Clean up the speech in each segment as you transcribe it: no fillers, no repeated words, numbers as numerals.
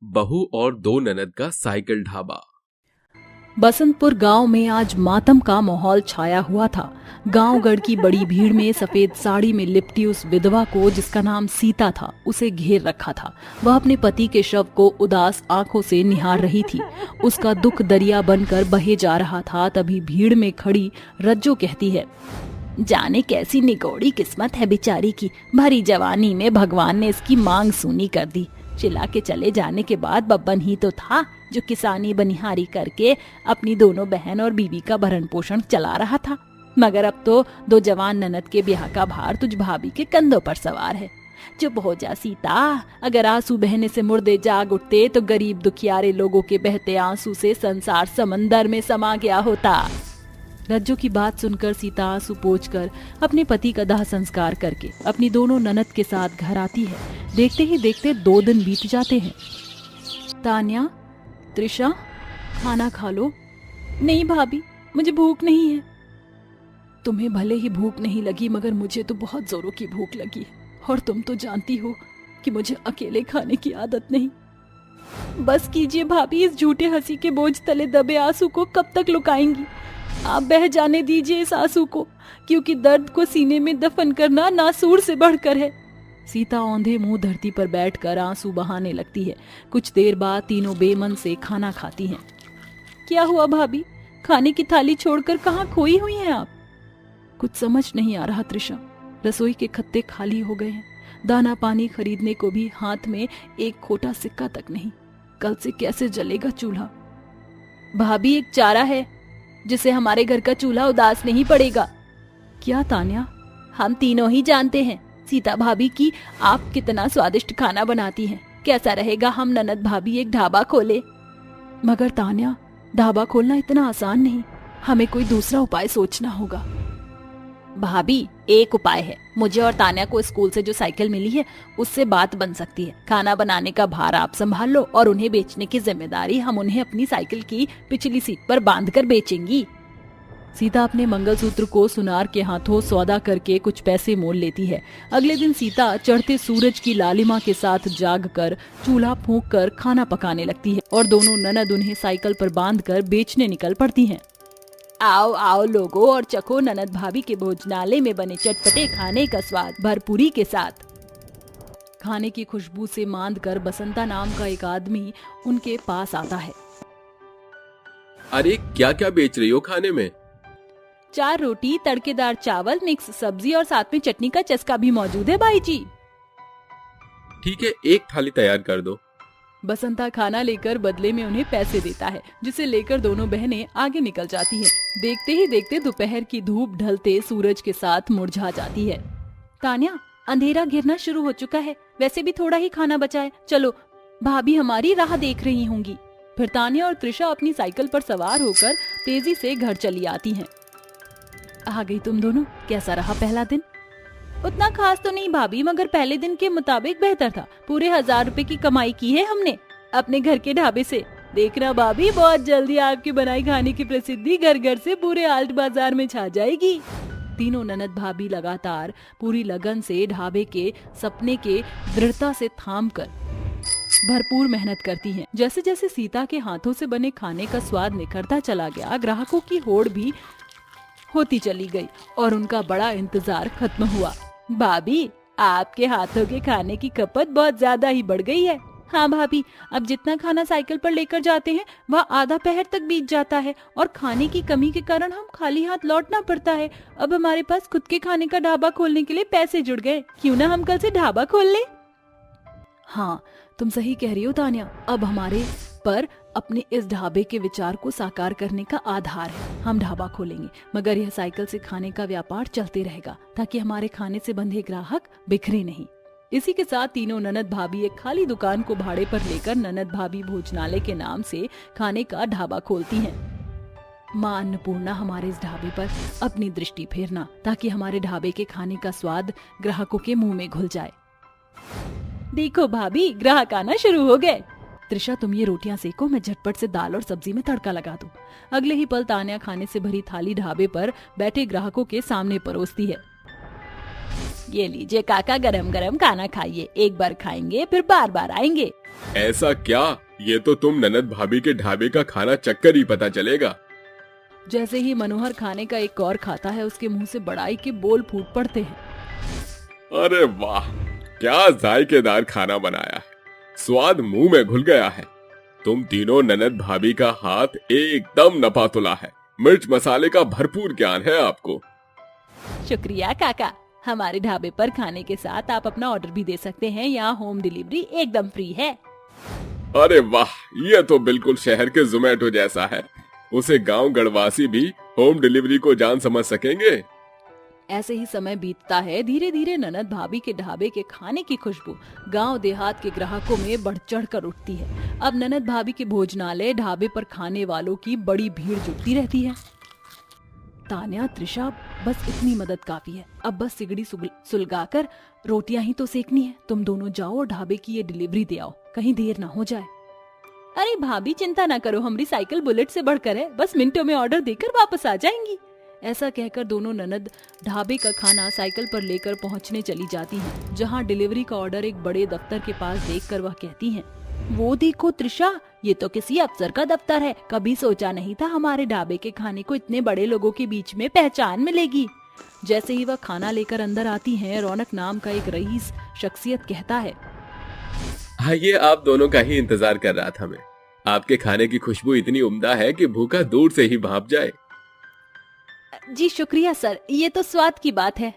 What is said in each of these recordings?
बहू और दो ननद का साइकिल ढाबा। बसंतपुर गांव में आज मातम का माहौल छाया हुआ था। गांव गढ़ की बड़ी भीड़ में सफेद साड़ी में लिपटी उस विधवा को, जिसका नाम सीता था, उसे घेर रखा था। वह अपने पति के शव को उदास आंखों से निहार रही थी। उसका दुख दरिया बनकर बहे जा रहा था। तभी भीड़ में खड़ी रज्जो कहती है, जाने कैसी निगोड़ी किस्मत है बेचारी की, भरी जवानी में भगवान ने इसकी मांग सूनी कर दी। चिल्ला के चले जाने के बाद बब्बन ही तो था जो किसानी बनिहारी करके अपनी दोनों बहन और बीवी का भरण पोषण चला रहा था, मगर अब तो दो जवान ननद के ब्याह का भार तुझ भाभी के कंधों पर सवार है। चुप हो जा सीता, अगर आंसू बहने से मुर्दे जाग उठते तो गरीब दुखियारे लोगों के बहते आंसू से संसार समंदर में समा गया होता। रज्जो की बात सुनकर सीता आंसू पोंछकर अपने पति का दाह संस्कार करके अपनी दोनों ननद के साथ घर आती है। देखते ही देखते 2 दिन बीत जाते हैं। तान्या, त्रिशा, खाना खा लो। नहीं भाभी, मुझे भूख नहीं है। तुम्हें भले ही भूख नहीं लगी, मगर मुझे तो बहुत जोरों की भूख लगी है, और तुम तो जानती हो कि मुझे अकेले खाने की आदत नहीं। बस कीजिए भाभी, इस झूठे हंसी के बोझ तले दबे आंसू को कब तक लुकाएंगी? आप बह जाने दीजिए इस आंसू को, क्योंकि दर्द को सीने में दफन करना नासूर से बढ़कर है। सीता औंधे मुंह धरती पर बैठकर आंसू बहाने लगती है। कुछ देर बाद तीनों बेमन से खाना खाती हैं। क्या हुआ भाभी, खाने की थाली छोड़कर कहाँ खोई हुई हैं आप? कुछ समझ नहीं आ रहा त्रिशा। रसोई के खत्ते खाली हो गए हैं। दाना पानी खरीदने को भी हाथ में एक खोटा सिक्का तक नहीं। कल से कैसे जलेगा चूल्हा? भाभी, एक चारा है जिससे हमारे घर का चूल्हा उदास नहीं पड़ेगा। क्या तान्या? हम तीनों ही जानते हैं सीता भाभी की आप कितना स्वादिष्ट खाना बनाती हैं। कैसा रहेगा हम ननद भाभी एक ढाबा खोले? मगर तान्या, ढाबा खोलना इतना आसान नहीं, हमें कोई दूसरा उपाय सोचना होगा। भाभी, एक उपाय है। मुझे और तान्या को स्कूल से जो साइकिल मिली है उससे बात बन सकती है। खाना बनाने का भार आप संभाल लो और उन्हें बेचने की जिम्मेदारी हम उन्हें अपनी साइकिल की पिछली सीट पर बांधकर बेचेंगी। सीता अपने मंगलसूत्र को सुनार के हाथों सौदा करके कुछ पैसे मोल लेती है। अगले दिन सीता चढ़ते सूरज की लालिमा के साथ जागकर चूल्हा फूंक कर खाना पकाने लगती है और दोनों ननद उन्हें साइकिल पर बांधकर बेचने निकल पड़ती हैं। आओ आओ लोगों और चखो ननद भाभी के भोजनालय में बने चटपटे खाने का स्वाद भरपूरी के साथ। खाने की खुशबू से मांद कर बसंता नाम का एक आदमी उनके पास आता है। अरे क्या क्या बेच रही हो खाने में? 4 रोटी, तड़केदार चावल, मिक्स सब्जी और साथ में चटनी का चस्का भी मौजूद है भाई जी। ठीक है, एक थाली तैयार कर दो। बसंता खाना लेकर बदले में उन्हें पैसे देता है, जिसे लेकर दोनों बहनें आगे निकल जाती हैं। देखते ही देखते दोपहर की धूप ढलते सूरज के साथ मुरझा जाती है। तान्या, अंधेरा घिरना शुरू हो चुका है, वैसे भी थोड़ा ही खाना बचा है, चलो, भाभी हमारी राह देख रही होंगी। फिर तान्या और त्रिशा अपनी साइकिल पर सवार होकर तेजी से घर चली आती हैं। आ गई तुम दोनों, कैसा रहा पहला दिन? उतना खास तो नहीं भाभी, मगर पहले दिन के मुताबिक बेहतर था। पूरे 1000 रुपए की कमाई की है हमने अपने घर के ढाबे से। देखना भाभी, बहुत जल्दी आपकी बनाई खाने की प्रसिद्धि घर घर से पूरे आल्ट बाजार में छा जाएगी। तीनों ननद भाभी लगातार पूरी लगन से ढाबे के सपने के दृढ़ता से थाम कर भरपूर मेहनत करती हैं। जैसे जैसे सीता के हाथों से बने खाने का स्वाद निखरता चला गया, ग्राहकों की होड़ भी होती चली गई और उनका बड़ा इंतजार खत्म हुआ। भाभी, आपके हाथों के खाने की खपत बहुत ज्यादा ही बढ़ गई है। हाँ भाभी, अब जितना खाना साइकिल पर लेकर जाते हैं वह आधा पहर तक बीत जाता है और खाने की कमी के कारण हम खाली हाथ लौटना पड़ता है। अब हमारे पास खुद के खाने का ढाबा खोलने के लिए पैसे जुड़ गए, क्यों ना हम कल से ढाबा खोल लें? हाँ, तुम सही कह रही हो तान्या। अब हमारे पर अपने इस ढाबे के विचार को साकार करने का आधार है। हम ढाबा खोलेंगे, मगर यह साइकिल से खाने का व्यापार चलते रहेगा ताकि हमारे खाने से बंधे ग्राहक बिखरे नहीं। इसी के साथ तीनों ननद भाभी एक खाली दुकान को भाड़े पर लेकर ननद भाभी भोजनालय के नाम से खाने का ढाबा खोलती हैं। मां अन्नपूर्णा, हमारे इस ढाबे पर अपनी दृष्टि फेरना ताकि हमारे ढाबे के खाने का स्वाद ग्राहकों के मुंह में घुल जाए। देखो भाभी, ग्राहक आना शुरू हो गए। त्रिशा, तुम ये रोटियां सेको, मैं झटपट से दाल और सब्जी में तड़का लगा दूं। अगले ही पल तान्या खाने से भरी थाली ढाबे पर बैठे ग्राहकों के सामने परोसती है। ये लीजिए काका, गरम गरम खाना खाइए, एक बार खाएंगे फिर बार बार आएंगे। ऐसा क्या? ये तो तुम ननद भाभी के ढाबे का खाना चक्कर ही पता चलेगा। जैसे ही मनोहर खाने का एक और खाता है, उसके मुंह से बड़ाई के बोल फूट पड़ते हैं। अरे वाह, क्या जायकेदार खाना बनाया है, स्वाद मुंह में घुल गया है। तुम तीनों ननद भाभी का हाथ एकदम नपातुला है, मिर्च मसाले का भरपूर ज्ञान है आपको। शुक्रिया काका, हमारे ढाबे पर खाने के साथ आप अपना ऑर्डर भी दे सकते हैं, यहाँ होम डिलीवरी एकदम फ्री है। अरे वाह, ये तो बिल्कुल शहर के जोमेटो जैसा है। उसे गांव गढ़वासी भी होम डिलीवरी को जान समझ सकेंगे। ऐसे ही समय बीतता है। धीरे धीरे ननद भाभी के ढाबे के खाने की खुशबू गांव देहात के ग्राहकों में बढ़ चढ़ कर उठती है। अब ननद भाभी के भोजनालय ढाबे पर खाने वालों की बड़ी भीड़ जुटती रहती है। तान्या, त्रिशा, बस इतनी मदद काफी है। अब बस सिगड़ी सुलगाकर रोटियां ही तो सेकनी है। तुम दोनों जाओ और ढाबे की ये डिलीवरी दे आओ, कहीं देर ना हो जाए। अरे भाभी, चिंता ना करो, हमारी साइकिल बुलेट से बढ़कर है, बस मिनटों में ऑर्डर देकर वापस आ जाएंगी। ऐसा कहकर दोनों ननद ढाबे का खाना साइकिल पर लेकर पहुंचने चली जाती हैं, जहां डिलीवरी का ऑर्डर एक बड़े दफ्तर के पास देखकर वह कहती हैं, वो देखो त्रिशा, ये तो किसी अफसर का दफ्तर है। कभी सोचा नहीं था हमारे ढाबे के खाने को इतने बड़े लोगों के बीच में पहचान मिलेगी। जैसे ही वह खाना लेकर अंदर आती हैं, रौनक नाम का एक रईस शख्सियत कहता है, हाँ, ये आप दोनों का ही इंतजार कर रहा था मैं। आपके खाने की खुशबू इतनी उम्दा है कि भूखा दूर से ही भाप जाए। जी शुक्रिया सर, ये तो स्वाद की बात है।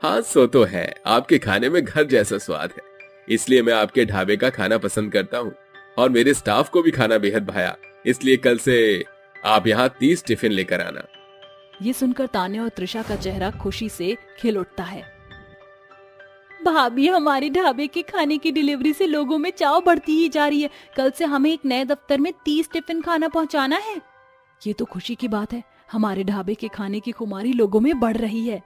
हाँ, सो तो है, आपके खाने में घर जैसा स्वाद है, इसलिए मैं आपके ढाबे का खाना पसंद करता हूँ। और मेरे स्टाफ को भी खाना बेहद भाया, इसलिए कल से आप यहाँ 30 टिफिन लेकर आना। ये सुनकर तान्या और त्रिशा का चेहरा खुशी से खिल उठता है। भाभी, हमारे ढाबे के खाने की डिलीवरी से लोगों में चाव बढ़ती ही जा रही है। कल से हमें एक नए दफ्तर में 30 टिफिन खाना पहुंचाना है। ये तो खुशी की बात है, हमारे ढाबे के खाने की खुमारी लोगों में बढ़ रही है।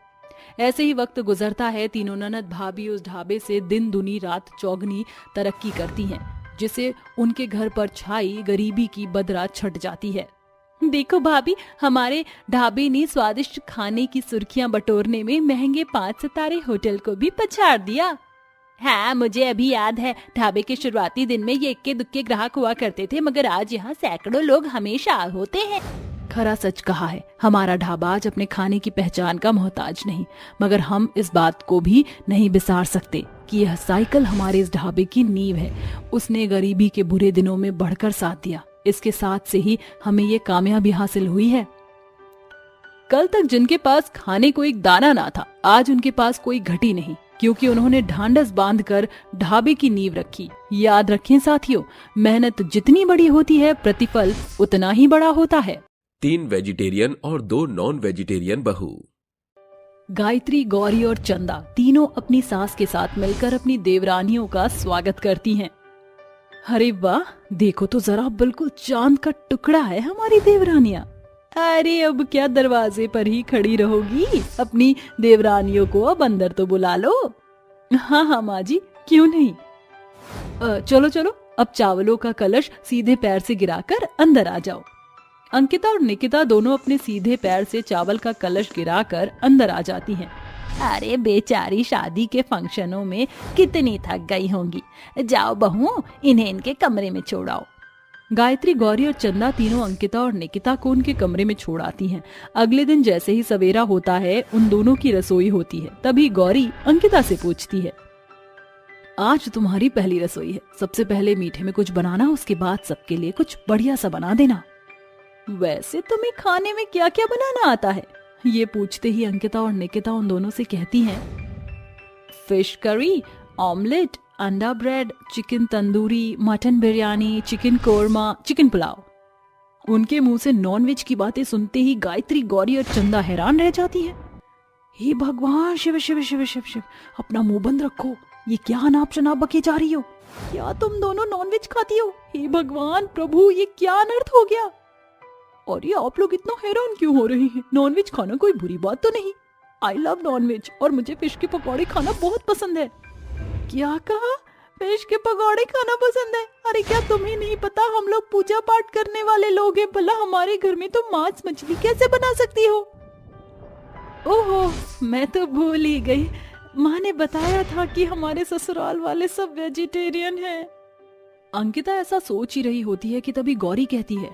ऐसे ही वक्त गुजरता है। तीनों ननद भाभी उस ढाबे से दिन दुनी रात चौगनी तरक्की करती हैं, जिसे उनके घर पर छाई गरीबी की बदरा छट जाती है। देखो भाभी, हमारे ढाबे ने स्वादिष्ट खाने की सुर्खियां बटोरने में महंगे 5 सितारे होटल को भी पछाड़ दिया। हाँ, मुझे अभी याद है, ढाबे के शुरुआती दिन में ये इक्के दुक्के ग्राहक हुआ करते थे, मगर आज यहाँ सैकड़ों लोग हमेशा होते हैं। खरा सच कहा है, हमारा ढाबा आज अपने खाने की पहचान का मोहताज नहीं, मगर हम इस बात को भी नहीं बिसार सकते कि यह साइकिल हमारे इस ढाबे की नींव है। उसने गरीबी के बुरे दिनों में बढ़कर साथ दिया, इसके साथ से ही हमें ये कामयाबी हासिल हुई है। कल तक जिनके पास खाने को एक दाना ना था, आज उनके पास कोई घटी नहीं, क्योंकि उन्होंने ढांढस बांधकर ढाबे की नींव रखी। याद रखें साथियों, मेहनत जितनी बड़ी होती है, प्रतिफल उतना ही बड़ा होता है। 3 वेजिटेरियन और 2 नॉन वेजिटेरियन बहू। गायत्री, गौरी और चंदा तीनों अपनी सास के साथ मिलकर अपनी देवरानियों का स्वागत करती हैं। अरे वाह, देखो तो जरा, बिल्कुल चांद का टुकड़ा है हमारी देवरानियां। अरे अब क्या दरवाजे पर ही खड़ी रहोगी? अपनी देवरानियों को अब अंदर तो बुला लो। हाँ हाँ माँ जी, क्यों नहीं। चलो चलो, अब चावलों का कलश सीधे पैर से गिराकर अंदर आ जाओ। अंकिता और निकिता दोनों अपने सीधे पैर से चावल का कलश गिराकर अंदर आ जाती हैं। अरे बेचारी शादी के फंक्शनों में कितनी थक गई होंगी। जाओ बहू, इन्हें इनके कमरे में छोड़ाओ। गायत्री, गौरी और चंदा तीनों अंकिता और निकिता को उनके कमरे में छोड़ आती हैं। अगले दिन जैसे ही सवेरा होता है, उन दोनों की रसोई होती है। तभी गौरी अंकिता से पूछती है, आज तुम्हारी पहली रसोई है, सबसे पहले मीठे में कुछ बनाना, उसके बाद सबके लिए कुछ बढ़िया सा बना देना। वैसे तुम्हें खाने में क्या क्या बनाना आता है? ये पूछते ही अंकिता और निकिता उन दोनों से कहती हैं, फिश करी, ऑमलेट, अंडा bread, chicken tandoori, mutton biryani, chicken korma, chicken pulao. उनके मुंह से नॉनवेज की बातें सुनते ही गायत्री, गौरी और चंदा हैरान रह जाती हैं। हे भगवान, शिव शिव शिव शिव शिव, अपना मुंह बंद रखो, ये क्या अनाप शनाप बके जा रही हो? क्या तुम दोनों नॉनवेज खाती हो? हे भगवान प्रभु, ये क्या अनर्थ हो गया? और ये आप लोग इतना हैरान क्यों हो रहे हैं? नॉनवेज खाना कोई बुरी बात तो नहीं। आई लव नॉनवेज और मुझे फिश के पकौड़े खाना बहुत पसंद है। क्या कहा? फिश के पकौड़े खाना पसंद है? अरे क्या तुम्हें नहीं पता, हम लोग पूजा पाठ करने वाले लोग हैं, भला हमारे घर में तो मांस मछली कैसे बना सकती हो? ओहो, मैं तो भूल ही गई, माँ ने बताया था कि हमारे ससुराल वाले सब वेजिटेरियन हैं। अंकिता ऐसा सोच ही रही होती है कि तभी गौरी कहती है,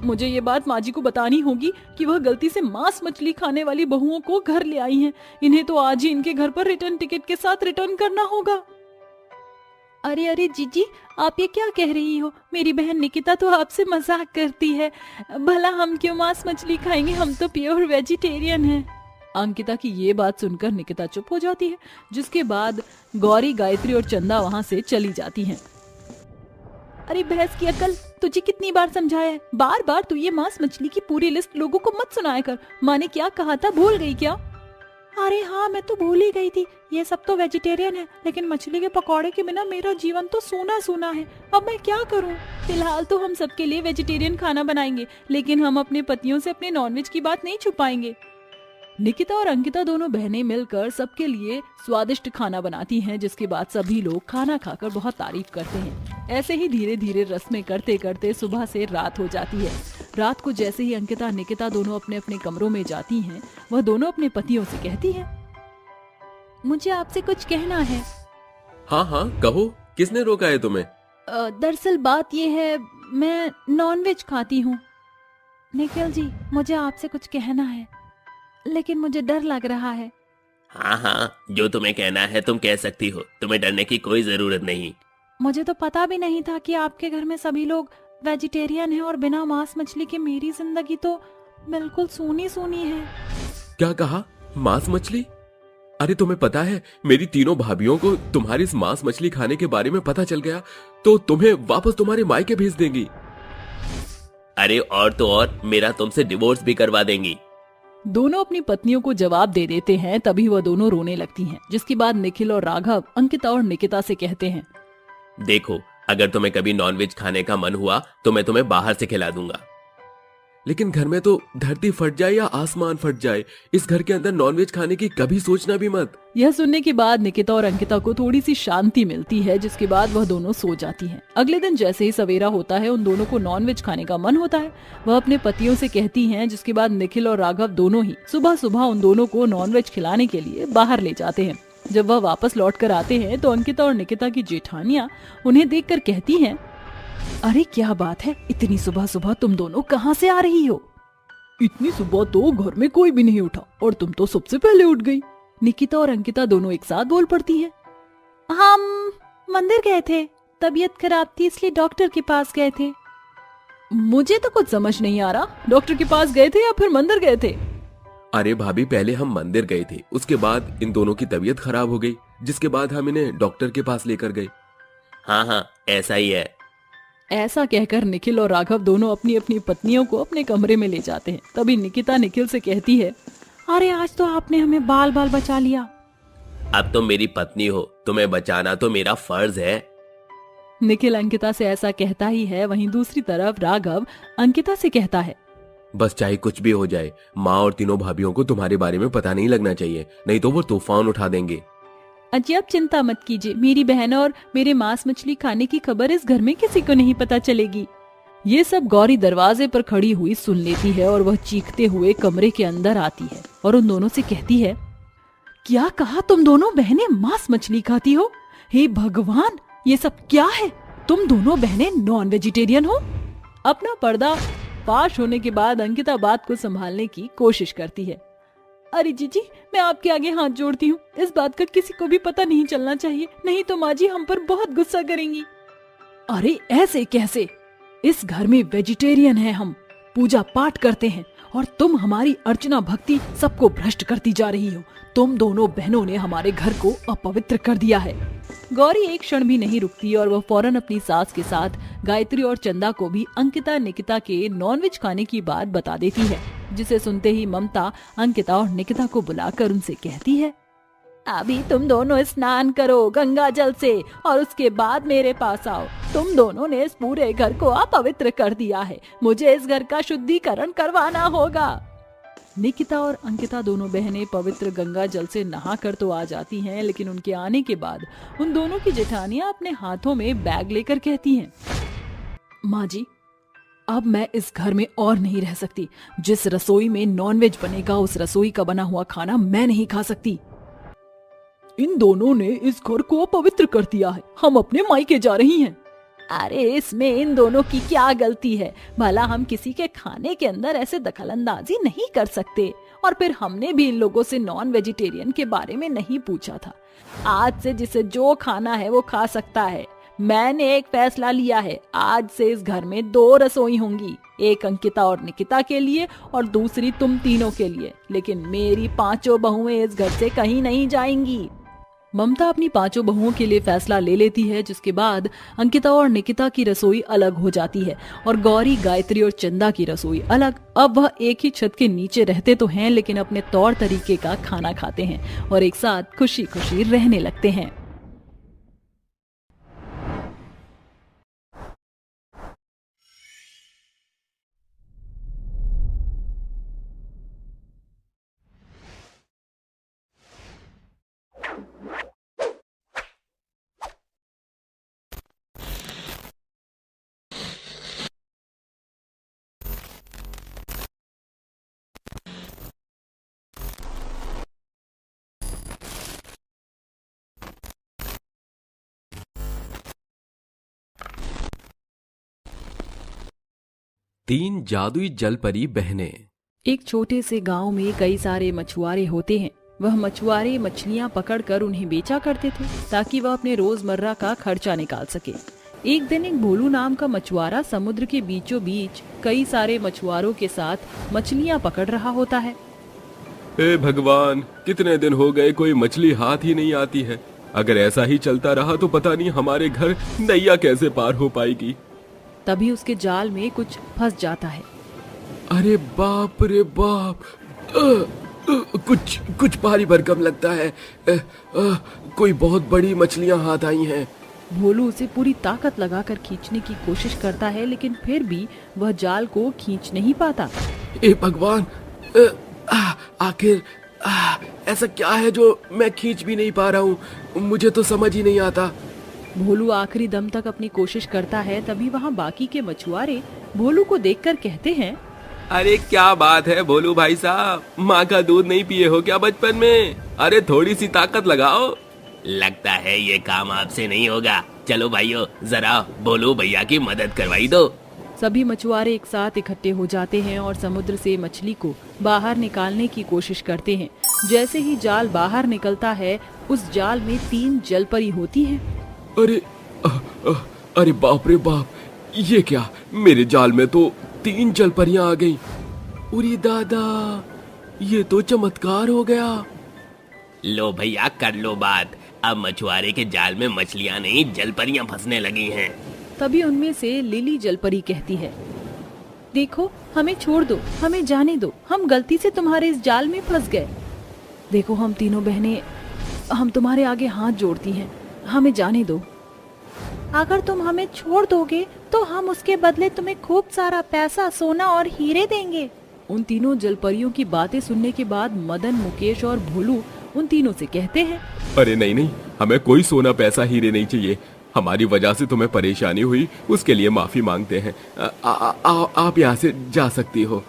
मुझे ये बात माँ जी को बतानी होगी कि वह गलती से मांस मछली खाने वाली बहुओं को घर ले आई हैं। इन्हें तो आज ही इनके घर पर रिटर्न टिकट के साथ रिटर्न करना होगा। अरे अरे जीजी, आप ये क्या कह रही हो? मेरी बहन निकिता तो आपसे मजाक करती है। भला हम क्यों मांस मछली खाएंगे, हम तो प्योर वेजिटेरियन हैं। अंकिता की ये बात सुनकर निकिता चुप हो जाती है, जिसके बाद गौरी, गायत्री और चंदा वहाँ से चली जाती हैं। अरे भैंस की अकल, तुझे कितनी बार समझाया है, बार बार तू ये मांस मछली की पूरी लिस्ट लोगों को मत सुनाया कर। माँ ने क्या कहा था, भूल गई क्या? अरे हाँ, मैं तो भूल ही गई थी। ये सब तो वेजिटेरियन है, लेकिन मछली के पकौड़े के बिना मेरा जीवन तो सूना सूना है। अब मैं क्या करूँ? फिलहाल तो हम सबके लिए वेजिटेरियन खाना बनाएंगे, लेकिन हम अपने पतियों से अपने नॉनवेज की बात नहीं छुपाएंगे। निकिता और अंकिता दोनों बहनें मिलकर सबके लिए स्वादिष्ट खाना बनाती हैं, जिसके बाद सभी लोग खाना खाकर बहुत तारीफ करते हैं। ऐसे ही धीरे धीरे रस्में करते करते सुबह से रात हो जाती है। रात को जैसे ही अंकिता निकिता दोनों अपने अपने कमरों में जाती हैं, वह दोनों अपने पतियों से कहती हैं, मुझे आपसे कुछ कहना है। हाँ हाँ कहो, किसने रोका है तुम्हें? दरअसल बात ये है, मैं नॉनवेज खाती हूँ। निखिल जी, मुझे आपसे कुछ कहना है, लेकिन मुझे डर लग रहा है। हाँ हाँ, जो तुम्हें कहना है तुम कह सकती हो, तुम्हें डरने की कोई जरूरत नहीं। मुझे तो पता भी नहीं था कि आपके घर में सभी लोग वेजिटेरियन हैं और बिना मांस मछली के मेरी जिंदगी तो बिल्कुल सूनी सूनी है। क्या कहा? मांस मछली? अरे तुम्हें पता है, मेरी तीनों भाभियों को तुम्हारी इस मांस मछली खाने के बारे में पता चल गया तो तुम्हें वापस तुम्हारे मायके भेज देंगी। अरे और तो और, मेरा तुमसे डिवोर्स भी करवा देंगी। दोनों अपनी पत्नियों को जवाब दे देते हैं, तभी वह दोनों रोने लगती हैं, जिसके बाद निखिल और राघव अंकिता और निकिता से कहते हैं, देखो, अगर तुम्हें कभी नॉनवेज खाने का मन हुआ तो मैं तुम्हें बाहर से खिला दूंगा, लेकिन घर में तो धरती फट जाए या आसमान फट जाए, इस घर के अंदर नॉनवेज खाने की कभी सोचना भी मत। यह सुनने के बाद निकिता और अंकिता को थोड़ी सी शांति मिलती है, जिसके बाद वह दोनों सो जाती हैं। अगले दिन जैसे ही सवेरा होता है, उन दोनों को नॉनवेज खाने का मन होता है। वह अपने पतियों से कहती हैं, जिसके बाद निखिल और राघव दोनों ही सुबह सुबह उन दोनों को नॉनवेज खिलाने के लिए बाहर ले जाते हैं। जब वह वापस लौट कर आते हैं तो अंकिता और निकिता की जेठानियां उन्हें देखकर कहती हैं, अरे क्या बात है, इतनी सुबह सुबह तुम दोनों कहाँ से आ रही हो? इतनी सुबह तो घर में कोई भी नहीं उठा और तुम तो सबसे पहले उठ गई। निकिता और अंकिता दोनों एक साथ बोल पड़ती हैं, हम मंदिर गए थे, तबीयत खराब थी इसलिए डॉक्टर के पास गए थे। मुझे तो कुछ समझ नहीं आ रहा, डॉक्टर के पास गए थे या फिर मंदिर गए थे? अरे भाभी, पहले हम मंदिर गए थे, उसके बाद इन दोनों की तबीयत खराब हो गई, जिसके बाद हम इन्हें डॉक्टर के पास लेकर गए। हाँ हाँ, ऐसा ही है। ऐसा कहकर निखिल और राघव दोनों अपनी अपनी पत्नियों को अपने कमरे में ले जाते हैं। तभी निकिता निखिल से कहती है, अरे आज तो आपने हमें बाल बाल बचा लिया। अब तुम मेरी पत्नी हो, तुम्हें बचाना तो मेरा फर्ज है। निखिल अंकिता से ऐसा कहता ही है, वहीं दूसरी तरफ राघव अंकिता से कहता है, बस चाहे कुछ भी हो जाए, माँ और तीनों भाभियों को तुम्हारे बारे में पता नहीं लगना चाहिए, नहीं तो वो तूफान उठा देंगे। अजी आप चिंता मत कीजिए, मेरी बहन और मेरे मांस मछली खाने की खबर इस घर में किसी को नहीं पता चलेगी। ये सब गौरी दरवाजे पर खड़ी हुई सुन लेती है और वह चीखते हुए कमरे के अंदर आती है और उन दोनों से कहती है, क्या कहा, तुम दोनों बहनें मांस मछली खाती हो? हे भगवान, ये सब क्या है? तुम दोनों बहनें नॉन वेजिटेरियन हो? अपना पर्दा फाश होने के बाद अंकिता बात को संभालने की कोशिश करती है। अरे जीजी, मैं आपके आगे हाथ जोड़ती हूँ, इस बात का किसी को भी पता नहीं चलना चाहिए, नहीं तो माँ जी हम पर बहुत गुस्सा करेंगी। अरे ऐसे कैसे? इस घर में वेजिटेरियन है, हम पूजा पाठ करते हैं और तुम हमारी अर्चना भक्ति सबको भ्रष्ट करती जा रही हो। तुम दोनों बहनों ने हमारे घर को अपवित्र कर दिया है। गौरी एक क्षण भी नहीं रुकती और वह फौरन अपनी सास के साथ गायत्री और चंदा को भी अंकिता निकिता के नॉनवेज खाने की बात बता देती है, जिसे सुनते ही ममता अंकिता और निकिता को बुलाकर उनसे कहती है, अभी तुम दोनों स्नान करो गंगा जल से और उसके बाद मेरे पास आओ। तुम दोनों ने इस पूरे घर को अपवित्र कर दिया है, मुझे इस घर का शुद्धिकरण करवाना होगा। निकिता और अंकिता दोनों बहनें पवित्र गंगा जल से नहाकर तो आ जाती हैं, लेकिन उनके आने के बाद उन दोनों की जेठानियां अपने हाथों में बैग लेकर कहती हैं, माँ जी अब मैं इस घर में और नहीं रह सकती। जिस रसोई में नॉनवेज बनेगा उस रसोई का बना हुआ खाना मैं नहीं खा सकती। इन दोनों ने इस घर को अपवित्र कर दिया है, हम अपने मायके जा रही हैं। अरे इसमें इन दोनों की क्या गलती है? भला हम किसी के खाने के अंदर ऐसे दखलंदाजी नहीं कर सकते। और फिर हमने भी इन लोगों से नॉन वेजिटेरियन के बारे में नहीं पूछा था। आज से जिसे जो खाना है वो खा सकता है। मैंने एक फैसला लिया है, आज से इस घर में 2 रसोई होंगी, एक अंकिता और निकिता के लिए और दूसरी तुम तीनों के लिए। लेकिन मेरी 5 बहुएं इस घर से कहीं नहीं जाएंगी। ममता अपनी 5 बहुओं के लिए फैसला ले लेती है, जिसके बाद अंकिता और निकिता की रसोई अलग हो जाती है और गौरी, गायत्री और चंदा की रसोई अलग। अब वह एक ही छत के नीचे रहते तो हैं, लेकिन अपने तौर तरीके का खाना खाते हैं और एक साथ खुशी खुशी रहने लगते हैं। तीन जादुई जलपरी बहनें। एक छोटे से गांव में कई सारे मछुआरे होते हैं। वह मछुआरे मछलियां पकड़कर उन्हें बेचा करते थे ताकि वह अपने रोजमर्रा का खर्चा निकाल सके। एक दिन एक भोलू नाम का मछुआरा समुद्र के बीचों बीच कई सारे मछुआरों के साथ मछलियां पकड़ रहा होता है। हे भगवान, कितने दिन हो गए कोई मछली हाथ ही नहीं आती है। अगर ऐसा ही चलता रहा तो पता नहीं हमारे घर नैया कैसे पार हो पाएगी। तभी उसके जाल में कुछ फंस जाता है। अरे बाप रे बाप, कुछ भारी भरकम लगता है। कोई बहुत बड़ी मछलियां हाथ आई हैं। भोलू उसे पूरी ताकत लगाकर खींचने की कोशिश करता है, लेकिन फिर भी वह जाल को खींच नहीं पाता। ए भगवान, आखिर ऐसा क्या है जो मैं खींच भी नहीं पा रहा हूँ? मुझे तो समझ ही नहीं आता। भोलू आखिरी दम तक अपनी कोशिश करता है। तभी वहाँ बाकी के मछुआरे भोलू को देखकर कहते हैं, अरे क्या बात है भोलू भाई साहब, माँ का दूध नहीं पिए हो क्या बचपन में? अरे थोड़ी सी ताकत लगाओ। लगता है ये काम आपसे नहीं होगा। चलो भाइयों, जरा भोलू भैया की मदद करवाई दो। सभी मछुआरे एक साथ इकट्ठे हो जाते हैं और समुद्र से मछली को बाहर निकालने की कोशिश करते हैं। जैसे ही जाल बाहर निकलता है, उस जाल में 3 जलपरी होती हैं। अरे बाप रे बाप, ये क्या? मेरे जाल में तो 3 जलपरियां आ गईं। उरी दादा, ये तो चमत्कार हो गया। लो भैया, कर लो बात। अब मछुआरे के जाल में मछलियां नहीं, जलपरियां फंसने लगी हैं। तभी उनमें से लिली जलपरी कहती है, देखो हमें छोड़ दो, हमें जाने दो, हम गलती से तुम्हारे इस जाल में फंस गए। देखो हम तीनों बहनें, हम तुम्हारे आगे हाथ जोड़ती हैं, हमें जाने दो। अगर तुम हमें छोड़ दोगे तो हम उसके बदले तुम्हें खूब सारा पैसा, सोना और हीरे देंगे। उन तीनों जलपरियों की बातें सुनने के बाद मदन, मुकेश और भोलू उन तीनों से कहते हैं, अरे नहीं नहीं, हमें कोई सोना पैसा हीरे नहीं चाहिए। हमारी वजह से तुम्हें परेशानी हुई, उसके लिए माफी मांगते हैं। आप यहाँ से जा सकती हो।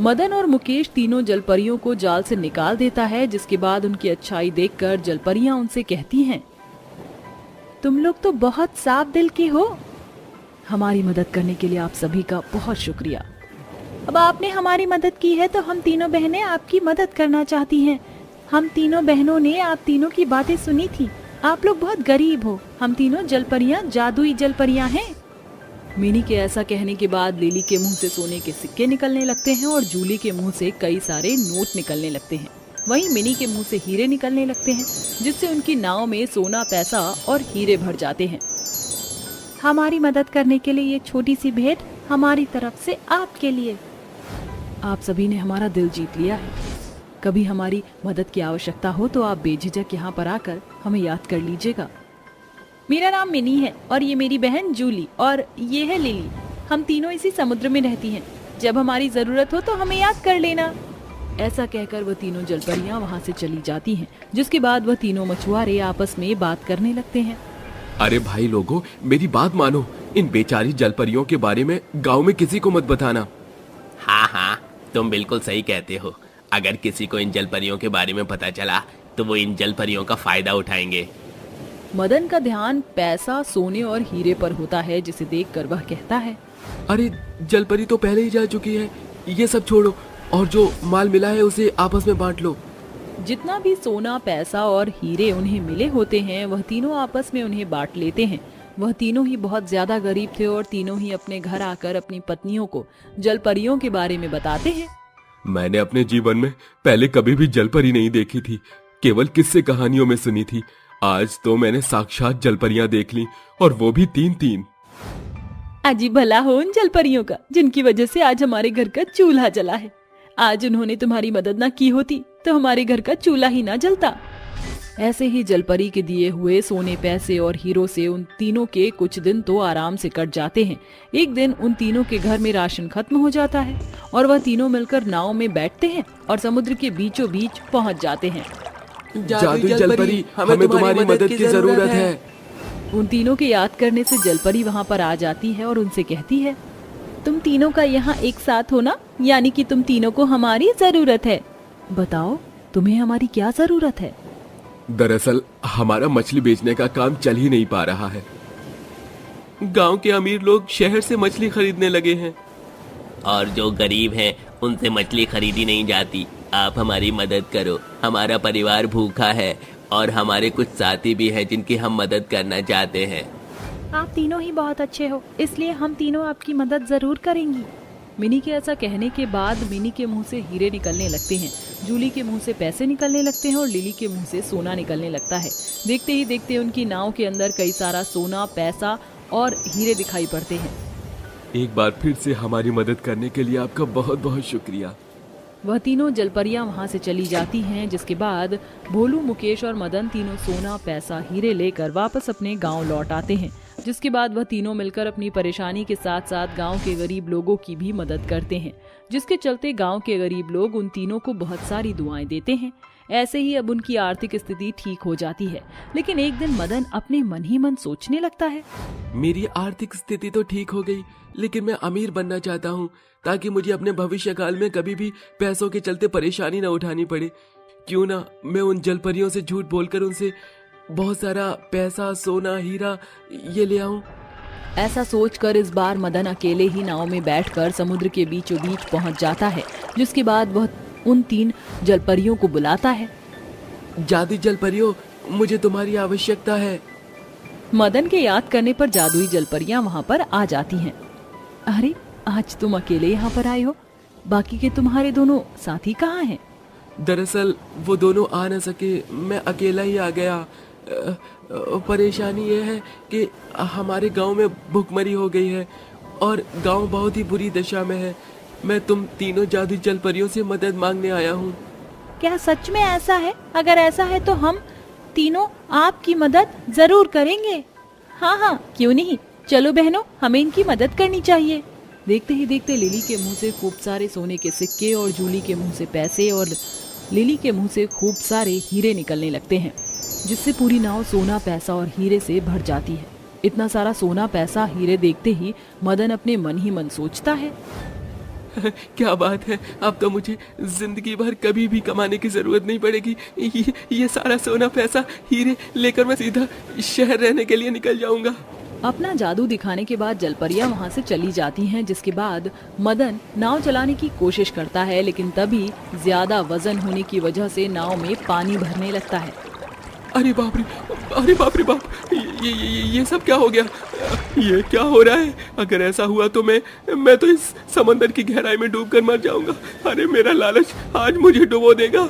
मदन और मुकेश तीनों जलपरियों को जाल से निकाल देता है, जिसके बाद उनकी अच्छाई देखकर जलपरियां उनसे कहती हैं, तुम लोग तो बहुत साफ दिल के हो। हमारी मदद करने के लिए आप सभी का बहुत शुक्रिया। अब आपने हमारी मदद की है तो हम तीनों बहनें आपकी मदद करना चाहती हैं। हम तीनों बहनों ने आप तीनों की बातें सुनी थी। आप लोग बहुत गरीब हो। हम तीनों जलपरियां जादुई जलपरियां हैं। मिनी के ऐसा कहने के बाद लिली के मुंह से सोने के सिक्के निकलने लगते हैं और जूली के मुंह से कई सारे नोट निकलने लगते हैं। वहीं मिनी के मुंह से हीरे निकलने लगते हैं, जिससे उनकी नाव में सोना, पैसा और हीरे भर जाते हैं। हमारी मदद करने के लिए ये छोटी सी भेंट हमारी तरफ से आपके लिए। आप सभी ने हमारा दिल जीत लिया है। कभी हमारी मदद की आवश्यकता हो तो आप बेझिझक यहाँ पर आकर हमें याद कर लीजिएगा। मेरा नाम मिनी है और ये मेरी बहन जूली और ये है लिली। हम तीनों इसी समुद्र में रहती हैं। जब हमारी जरूरत हो तो हमें याद कर लेना। ऐसा कहकर वह तीनों जलपरियां वहाँ से चली जाती हैं, जिसके बाद वह तीनों मछुआरे आपस में बात करने लगते हैं। अरे भाई लोगों, मेरी बात मानो। इन बेचारी जलपरियों के बारे में गांव में किसी को मत बताना। हाँ हाँ, तुम बिल्कुल सही कहते हो। अगर किसी को इन जलपरियों के बारे में पता चला तो वो इन जलपरियों का फायदा उठाएंगे। मदन का ध्यान पैसा, सोने और हीरे पर होता है, जिसे देखकर वह कहता है, अरे जलपरी तो पहले ही जा चुकी है, ये सब छोड़ो और जो माल मिला है उसे आपस में बांट लो। जितना भी सोना, पैसा और हीरे उन्हें मिले होते हैं वह तीनों आपस में उन्हें बांट लेते हैं। वह तीनों ही बहुत ज्यादा गरीब थे और तीनों ही अपने घर आकर अपनी पत्नियों को जलपरियों के बारे में बताते हैं। मैंने अपने जीवन में पहले कभी भी जलपरी नहीं देखी थी, केवल किस्से कहानियों में सुनी थी। आज तो मैंने साक्षात जलपरियां देख ली, और वो भी 3-3। अजीब भला हो उन जलपरियों का, जिनकी वजह से आज हमारे घर का चूल्हा जला है। आज उन्होंने तुम्हारी मदद न की होती तो हमारे घर का चूल्हा ही ना जलता। ऐसे ही जलपरी के दिए हुए सोने, पैसे और हीरों से उन तीनों के कुछ दिन तो आराम से कट जाते हैं। एक दिन उन तीनों के घर में राशन खत्म हो जाता है और वह तीनों मिलकर नाव में बैठते हैं और समुद्र के बीचों बीच पहुंच जाते हैं। जादुई जलपरी, हमें तुम्हारी मदद की जरूरत है। उन तीनों के याद करने से जलपरी वहाँ पर आ जाती है और उनसे कहती है, तुम तीनों का यहाँ एक साथ होना, यानी कि तुम तीनों को हमारी जरूरत है। बताओ तुम्हें हमारी क्या जरूरत है? दरअसल हमारा मछली बेचने का काम चल ही नहीं पा रहा है। गांव के अमीर लोग शहर से मछली खरीदने लगे हैं, और जो गरीब हैं उनसे मछली खरीदी नहीं जाती। आप हमारी मदद करो, हमारा परिवार भूखा है और हमारे कुछ साथी भी हैं जिनकी हम मदद करना चाहते हैं। आप तीनों ही बहुत अच्छे हो, इसलिए हम तीनों आपकी मदद जरूर करेंगी। मिनी के ऐसा कहने के बाद मिनी के मुंह से हीरे निकलने लगते हैं, जूली के मुंह से पैसे निकलने लगते हैं और लिली के मुंह से सोना निकलने लगता है। देखते ही देखते उनकी नाव के अंदर कई सारा सोना, पैसा और हीरे दिखाई पड़ते हैं। एक बार फिर से हमारी मदद करने के लिए आपका बहुत बहुत शुक्रिया। वह तीनों जलपरियां वहां से चली जाती हैं, जिसके बाद भोलू, मुकेश और मदन तीनों सोना, पैसा, हीरे लेकर वापस अपने गांव लौट आते हैं। जिसके बाद वह तीनों मिलकर अपनी परेशानी के साथ साथ गांव के गरीब लोगों की भी मदद करते हैं, जिसके चलते गांव के गरीब लोग उन तीनों को बहुत सारी दुआएं देते हैं। ऐसे ही अब उनकी आर्थिक स्थिति ठीक हो जाती है। लेकिन एक दिन मदन अपने मन ही मन सोचने लगता है, मेरी आर्थिक स्थिति तो ठीक हो गई, लेकिन मैं अमीर बनना चाहता हूँ ताकि मुझे अपने भविष्य काल में कभी भी पैसों के चलते परेशानी न उठानी पड़े। क्यों ना मैं उन जलपरियों से झूठ बोलकर उनसे बहुत सारा पैसा, सोना, हीरा ये ले आऊं। ऐसा सोचकर इस बार मदन अकेले ही नाव में बैठकर समुद्र के बीचों बीच पहुंच जाता है। जिसके बाद वह उन 3 जलपरियों को बुलाता है। जादुई जलपरियों, मुझे तुम्हारी आवश्यकता है। मदन के याद करने पर जादुई जलपरियां वहां पर आ जाती हैं। अरे आज तुम अकेले यहाँ पर आए हो, बाकी के तुम्हारे दोनों साथी कहाँ हैं? दरअसल वो दोनों आ न सके, मैं अकेला ही आ गया। परेशानी ये है कि हमारे गांव में भूखमरी हो गई है और गांव बहुत ही बुरी दशा में है। मैं तुम तीनों जादुई जलपरियों से मदद मांगने आया हूँ। क्या सच में ऐसा है? अगर ऐसा है तो हम तीनों आपकी मदद जरूर करेंगे। हाँ हाँ, क्यों नहीं, चलो बहनों, हमें इनकी मदद करनी चाहिए। देखते ही देखते लिली के मुंह से खूब सारे सोने के सिक्के और जूली के मुंह से पैसे और लिली के मुंह से खूब सारे हीरे निकलने लगते हैं, जिससे पूरी नाव सोना, पैसा और हीरे से भर जाती है। इतना सारा सोना, पैसा, हीरे देखते ही मदन अपने मन ही मन सोचता है, क्या बात है, अब तो मुझे जिंदगी भर कभी भी कमाने की जरूरत नहीं पड़ेगी। ये सारा सोना, पैसा, हीरे लेकर मैं सीधा शहर रहने के लिए निकल जाऊंगा। अपना जादू दिखाने के बाद जलपरियां वहां से चली जाती हैं। जिसके बाद मदन नाव चलाने की कोशिश करता है, लेकिन तभी ज्यादा वजन होने की वजह से नाव में पानी भरने लगता है। अरे बाप रे, अरे बाप रे बाप, ये सब क्या हो गया? ये क्या हो रहा है? अगर ऐसा हुआ तो मैं तो इस समंदर की गहराई में डूबकर मर जाऊंगा। अरे मेरा लालच आज मुझे डुबो देगा।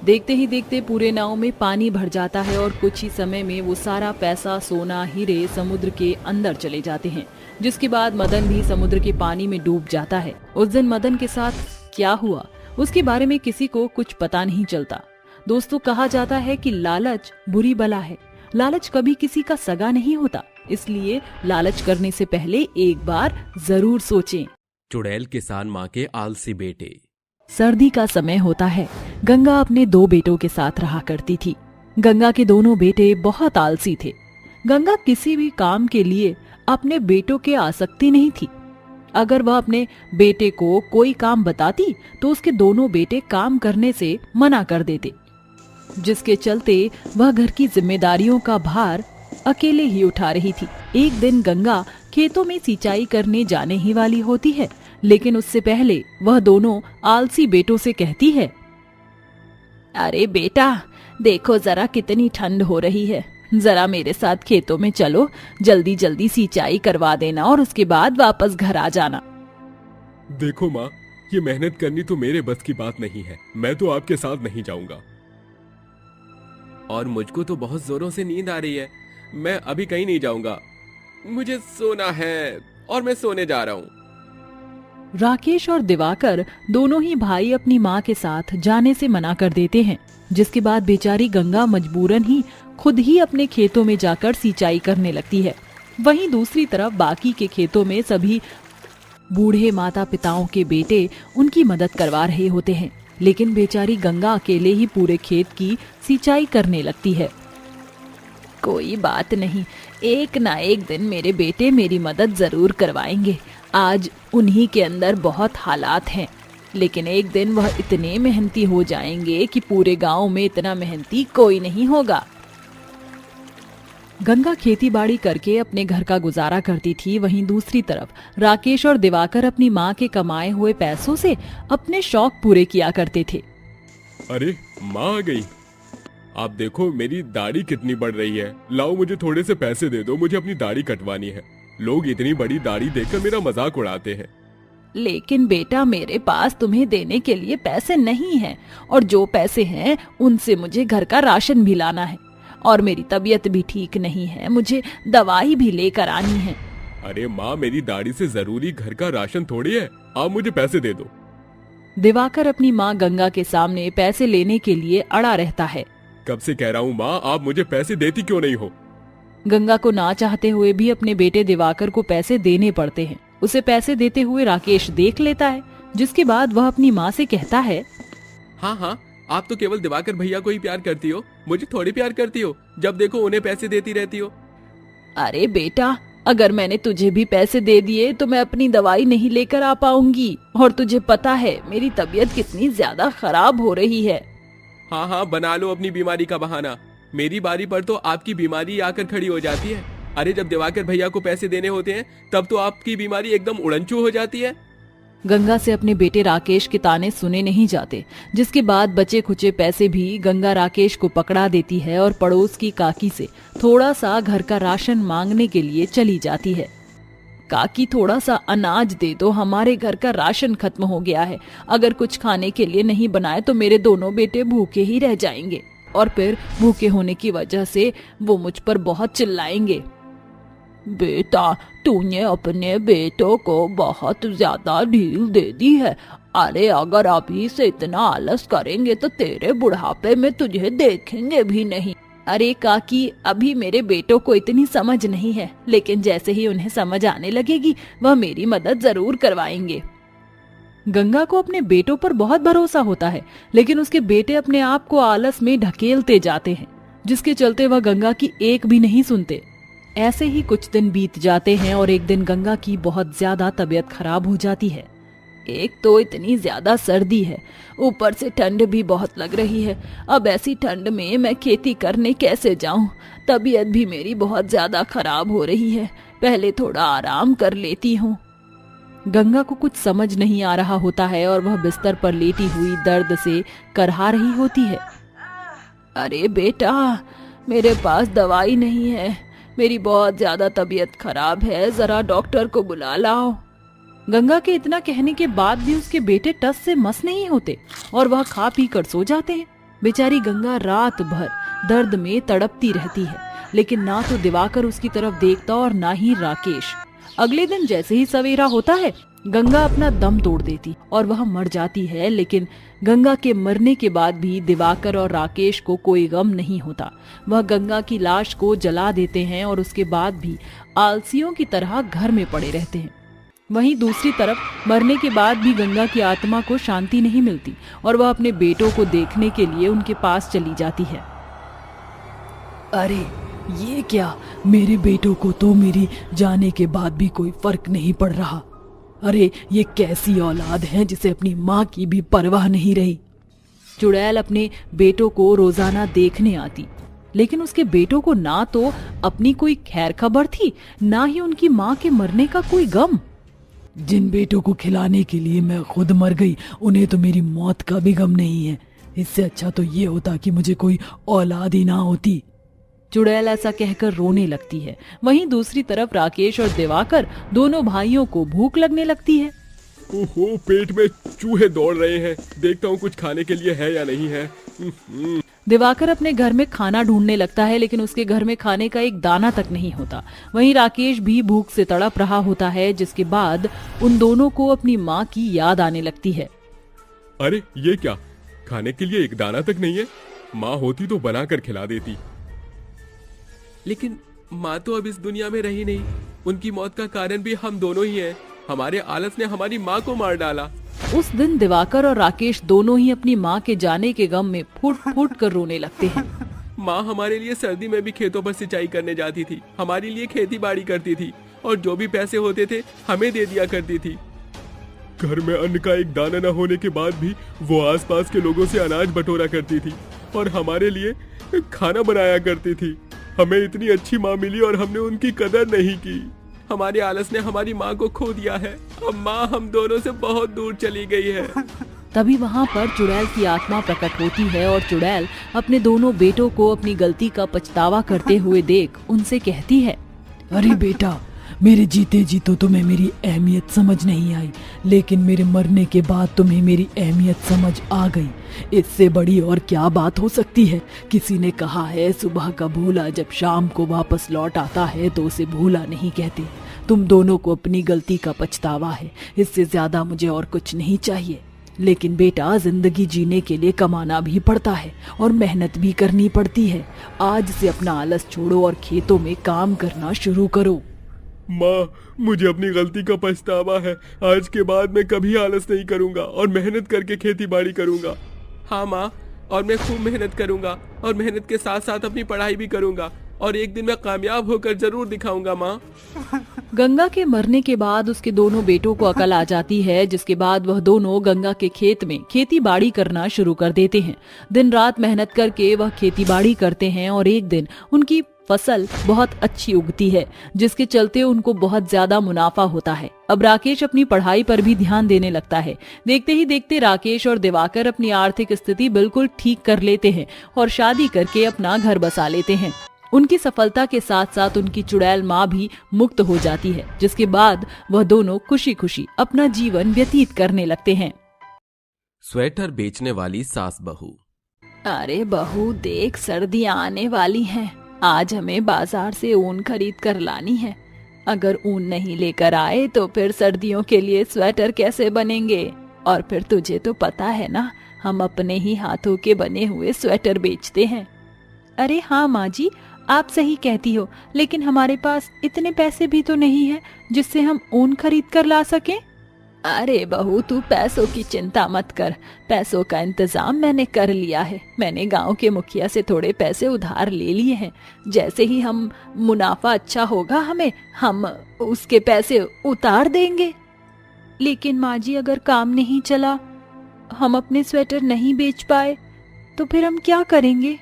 देखते ही देखते पूरे नाव में पानी भर जाता है और कुछ ही समय में वो सारा पैसा, सोना, हीरे समुद्र के अंदर चले जाते हैं। जिसके बाद मदन भी समुद्र के पानी में डूब जाता है। उस दिन मदन के साथ क्या हुआ उसके बारे में किसी को कुछ पता नहीं चलता। दोस्तों, कहा जाता है कि लालच बुरी बला है। लालच कभी किसी का सगा नहीं होता, इसलिए लालच करने से पहले एक बार जरूर सोचें। चुड़ैल किसान माँ के आलसी बेटे। सर्दी का समय होता है। गंगा अपने 2 बेटों के साथ रहा करती थी। गंगा के दोनों बेटे बहुत आलसी थे। गंगा किसी भी काम के लिए अपने बेटों के आसक्ति नहीं थी। अगर वह अपने बेटे को कोई काम बताती तो उसके दोनों बेटे काम करने से मना कर देते, जिसके चलते वह घर की जिम्मेदारियों का भार अकेले ही उठा रही थी। एक दिन गंगा खेतों में सिंचाई करने जाने ही वाली होती है, लेकिन उससे पहले वह दोनों आलसी बेटों से कहती है, अरे बेटा देखो जरा कितनी ठंड हो रही है, जरा मेरे साथ खेतों में चलो, जल्दी जल्दी सिंचाई करवा देना और उसके बाद वापस घर आ जाना। देखो माँ, ये मेहनत करनी तो मेरे बस की बात नहीं है, मैं तो आपके साथ नहीं जाऊंगा। और मुझको तो बहुत जोरों से नींद आ रही है, मैं अभी कहीं नहीं जाऊंगा, मुझे सोना है और मैं सोने जा रहा हूँ। राकेश और दिवाकर दोनों ही भाई अपनी माँ के साथ जाने से मना कर देते हैं, जिसके बाद बेचारी गंगा मजबूरन ही खुद ही अपने खेतों में जाकर सिंचाई करने लगती है। वहीं दूसरी तरफ बाकी के खेतों में सभी बूढ़े माता पिताओं के बेटे उनकी मदद करवा रहे होते हैं, लेकिन बेचारी गंगा अकेले ही पूरे खेत की सिंचाई करने लगती है। कोई बात नहीं, एक ना एक दिन मेरे बेटे मेरी मदद जरूर करवाएंगे। आज उन्हीं के अंदर बहुत हालात हैं, लेकिन एक दिन वह इतने मेहनती हो जाएंगे कि पूरे गांव में इतना मेहनती कोई नहीं होगा। गंगा खेती बाड़ी करके अपने घर का गुजारा करती थी। वहीं दूसरी तरफ राकेश और दिवाकर अपनी माँ के कमाए हुए पैसों से अपने शौक पूरे किया करते थे। अरे माँ आ गई, आप देखो मेरी दाढ़ी कितनी बढ़ रही है, लाओ मुझे थोड़े से पैसे दे दो, मुझे अपनी दाढ़ी कटवानी है। लोग इतनी बड़ी दाढ़ी देखकर मेरा मजाक उड़ाते हैं। लेकिन बेटा मेरे पास तुम्हें देने के लिए पैसे नहीं हैं, और जो पैसे हैं उनसे मुझे घर का राशन भी लाना है, और मेरी तबीयत भी ठीक नहीं है, मुझे दवाई भी लेकर आनी है। अरे माँ, मेरी दाढ़ी से जरूरी घर का राशन थोड़ी है, आप मुझे पैसे दे दो। दिवाकर अपनी माँ गंगा के सामने पैसे लेने के लिए अड़ा रहता है। कब से कह रहा हूँ माँ, आप मुझे पैसे देती क्यों नहीं हो? गंगा को ना चाहते हुए भी अपने बेटे दिवाकर को पैसे देने पड़ते हैं। उसे पैसे देते हुए राकेश देख लेता है, जिसके बाद वह अपनी माँ से कहता है, हाँ हाँ, आप तो केवल दिवाकर भैया को ही प्यार करती हो, मुझे थोड़ी प्यार करती हो, जब देखो उन्हें पैसे देती रहती हो। अरे बेटा, अगर मैंने तुझे भी पैसे दे दिए तो मैं अपनी दवाई नहीं लेकर आ पाऊंगी, और तुझे पता है मेरी तबीयत कितनी ज्यादा खराब हो रही है। हाँ हाँ, बना लो अपनी बीमारी का बहाना, मेरी बारी पर तो आपकी बीमारी आकर खड़ी हो जाती है। अरे जब दिवाकर भैया को पैसे देने होते हैं तब तो आपकी बीमारी एकदम उड़नचू हो जाती है। गंगा से अपने बेटे राकेश के ताने सुने नहीं जाते, जिसके बाद बचे खुचे पैसे भी गंगा राकेश को पकड़ा देती है और पड़ोस की काकी से थोड़ा सा घर का राशन मांगने के लिए चली जाती है। काकी थोड़ा सा अनाज दे दो, हमारे घर का राशन खत्म हो गया है, अगर कुछ खाने के लिए नहीं बनाए तो मेरे दोनों बेटे भूखे ही रह जाएंगे, और फिर भूखे होने की वजह से वो मुझ पर बहुत चिल्लाएंगे। बेटा, तूने अपने बेटों को बहुत ज्यादा ढील दे दी है। अरे अगर अभी से इतना आलस करेंगे तो तेरे बुढ़ापे में तुझे देखेंगे भी नहीं। अरे काकी, अभी मेरे बेटों को इतनी समझ नहीं है, लेकिन जैसे ही उन्हें समझ आने लगेगी वह मेरी मदद जरूर करवाएंगे। गंगा को अपने बेटों पर बहुत भरोसा होता है, लेकिन उसके बेटे अपने आप को आलस में ढकेलते जाते हैं, जिसके चलते वह गंगा की एक भी नहीं सुनते। ऐसे ही कुछ दिन बीत जाते हैं और एक दिन गंगा की बहुत ज्यादा तबीयत खराब हो जाती है। एक तो इतनी ज्यादा सर्दी है, ऊपर से ठंड भी बहुत लग रही है। अब ऐसी ठंड में मैं खेती करने कैसे जाऊं? तबीयत भी मेरी बहुत ज्यादा खराब हो रही है, पहले थोड़ा आराम कर लेती हूँ। गंगा को कुछ समझ नहीं आ रहा होता है और वह बिस्तर पर लेटी हुई दर्द से करहा रही होती है। अरे बेटा, मेरे पास दवाई नहीं है, मेरी बहुत ज्यादा तबीयत खराब है, जरा डॉक्टर को बुला लाओ। गंगा के इतना कहने के बाद भी उसके बेटे टस से मस नहीं होते और वह खा पी कर सो जाते हैं। बेचारी गंगा रात भर दर्द में तड़पती रहती है, लेकिन ना तो दिवाकर उसकी तरफ देखता और ना ही राकेश। अगले दिन जैसे ही सवेरा होता है, गंगा अपना दम तोड़ देती और वह मर जाती है। लेकिन गंगा के मरने के बाद भी दिवाकर और राकेश को कोई गम नहीं होता। वह गंगा की लाश को जला देते हैं और उसके बाद भी आलसियों की तरह घर में पड़े रहते हैं। वहीं दूसरी तरफ मरने के बाद भी गंगा की आत्मा को शांति नहीं मिलती और वह अपने बेटों को देखने के लिए उनके पास चली जाती है। अरे ये क्या, मेरे बेटों को तो मेरी जाने के बाद भी कोई फर्क नहीं पड़ रहा। अरे ये कैसी औलाद है जिसे अपनी माँ की भी परवाह नहीं रही। चुड़ैल अपने बेटों को रोजाना देखने आती लेकिन उसके बेटों को ना तो अपनी कोई खैर खबर थी, ना ही उनकी माँ के मरने का कोई गम। जिन बेटों को खिलाने के लिए मैं खुद मर गई, उन्हें तो मेरी मौत का भी गम नहीं है। इससे अच्छा तो ये होता कि मुझे कोई औलाद ही ना होती। चुड़ैल ऐसा कहकर रोने लगती है। वहीं दूसरी तरफ राकेश और दिवाकर दोनों भाइयों को भूख लगने लगती है। ओहो, पेट में चूहे दौड़ रहे हैं, देखता हूँ कुछ खाने के लिए है या नहीं है। दिवाकर अपने घर में खाना ढूंढने लगता है, लेकिन उसके घर में खाने का एक दाना तक नहीं होता। वहीं राकेश भी भूख से तड़प रहा होता है, जिसके बाद उन दोनों को अपनी माँ की याद आने लगती है। अरे ये क्या, खाने के लिए एक दाना तक नहीं है? माँ होती तो बनाकर खिला देती। लेकिन माँ तो अब इस दुनिया में रही नहीं। उनकी मौत का कारण भी हम दोनों ही हैं। हमारे आलस ने हमारी माँ को मार डाला। उस दिन दिवाकर और राकेश दोनों ही अपनी माँ के जाने के गम में फूट फूट कर रोने लगते हैं। माँ हमारे लिए सर्दी में भी खेतों पर सिंचाई करने जाती थी, हमारे लिए खेती बाड़ी करती थी, और जो भी पैसे होते थे हमें दे दिया करती थी। घर में अन्न का एक दाना न होने के बाद भी वो आसपास के लोगों से अनाज बटोरा करती थी और हमारे लिए खाना बनाया करती थी। हमें इतनी अच्छी माँ मिली और हमने उनकी कदर नहीं की। हमारे आलस ने हमारी माँ को खो दिया है। अब माँ हम दोनों से बहुत दूर चली गई है। तभी वहाँ पर चुड़ैल की आत्मा प्रकट होती है और चुड़ैल अपने दोनों बेटों को अपनी गलती का पछतावा करते हुए देख उनसे कहती है, अरे बेटा, मेरे जीते जी तो तुम्हें मेरी अहमियत समझ नहीं आई, लेकिन मेरे मरने के बाद तुम्हें मेरी अहमियत समझ आ गई। इससे बड़ी और क्या बात हो सकती है। किसी ने कहा है, सुबह का भूला जब शाम को वापस लौट आता है तो उसे भूला नहीं कहते। तुम दोनों को अपनी गलती का पछतावा है, इससे ज्यादा मुझे और कुछ नहीं चाहिए। लेकिन बेटा, जिंदगी जीने के लिए कमाना भी पड़ता है और मेहनत भी करनी पड़ती है। आज से अपना आलस छोड़ो और खेतों में काम करना शुरू करो। माँ, मुझे अपनी गलती का पछतावा है। आज के बाद मैं कभी आलस नहीं करूंगा और मेहनत करके खेती बाड़ी करूंगा। हाँ माँ, और मैं खूब मेहनत करूंगा और मेहनत के साथ साथ अपनी पढ़ाई भी करूंगा और एक दिन मैं कामयाब होकर जरूर दिखाऊंगा माँ। गंगा के मरने के बाद उसके दोनों बेटों को अकल आ जाती है, जिसके बाद वह दोनों गंगा के खेत में खेती बाड़ी करना शुरू कर देते हैं। दिन रात मेहनत करके वह खेती बाड़ी करते हैं और एक दिन उनकी फसल बहुत अच्छी उगती है, जिसके चलते उनको बहुत ज्यादा मुनाफा होता है। अब राकेश अपनी पढ़ाई पर भी ध्यान देने लगता है। देखते ही देखते राकेश और दिवाकर अपनी आर्थिक स्थिति बिल्कुल ठीक कर लेते हैं और शादी करके अपना घर बसा लेते हैं। उनकी सफलता के साथ साथ उनकी चुड़ैल माँ भी मुक्त हो जाती है, जिसके बाद वह दोनों खुशी खुशी अपना जीवन व्यतीत करने लगते हैं। स्वेटर बेचने वाली सास बहू। अरे बहू देख, सर्दियाँ आने वाली हैं। आज हमें बाजार से ऊन खरीद कर लानी है। अगर ऊन नहीं लेकर आए तो फिर सर्दियों के लिए स्वेटर कैसे बनेंगे? और फिर तुझे तो पता है ना, हम अपने ही हाथों के बने हुए स्वेटर बेचते हैं। अरे हाँ माँ जी, आप सही कहती हो, लेकिन हमारे पास इतने पैसे भी तो नहीं है जिससे हम ऊन खरीद कर ला सकें। अरे बहू, तू पैसों की चिंता मत कर, पैसों का इंतजाम मैंने कर लिया है। मैंने गांव के मुखिया से थोड़े पैसे उधार ले लिए हैं। जैसे ही हम मुनाफा अच्छा होगा हम उसके पैसे उतार देंगे। लेकिन माँ जी, अगर काम नहीं चला, हम अपने स्वेटर नहीं बेच पाए, तो फिर हम क्या करेंगे?